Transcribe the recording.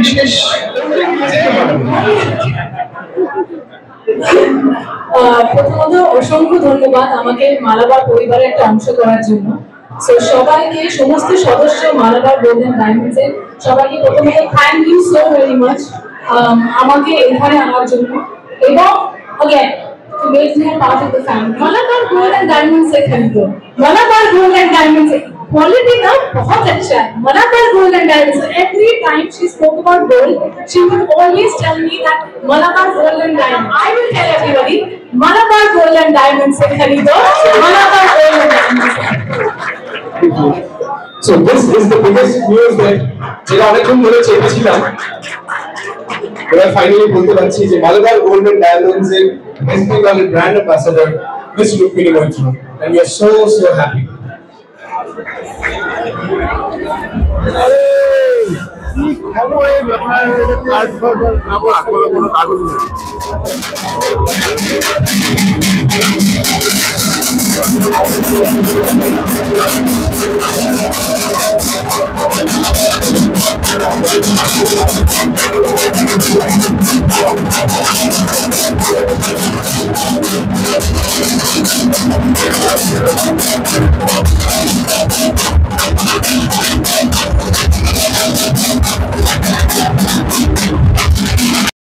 বিশেষ প্রথমত অসংখ্য ধন্যবাদ আমাকে মালাবার পরিবারের একটা অংশ করার জন্য। সো সবাইকে, সমস্ত সদস্য মালাবার গোল্ডেন ডায়মন্ডস এর সবাইকে প্রথমত thank you so very much আমাকে এখানে আনার জন্য, এবং again to make me a part of the family. Malabar Gold and Diamonds से खरीदो। Malabar Gold and Diamonds से quality ना बहुत अच्छा है। Malabar Gold and Diamonds. Every time she spoke about gold, she would always tell me that Malabar Gold and Diamonds. I will tell everybody, Malabar Gold and Diamonds से खरीदो। Malabar Gold and Diamonds. So this is the biggest news that যেটা অনেকক্ষণ ধরে চেয়েছিলাম। এবার finally বলতে পারছি যে মালাবার গোল্ড এন্ড ডায়মন্ডস এর ওয়েস্ট বেঙ্গলের brand ambassador miss Rukmini Maitra, and we are so happy.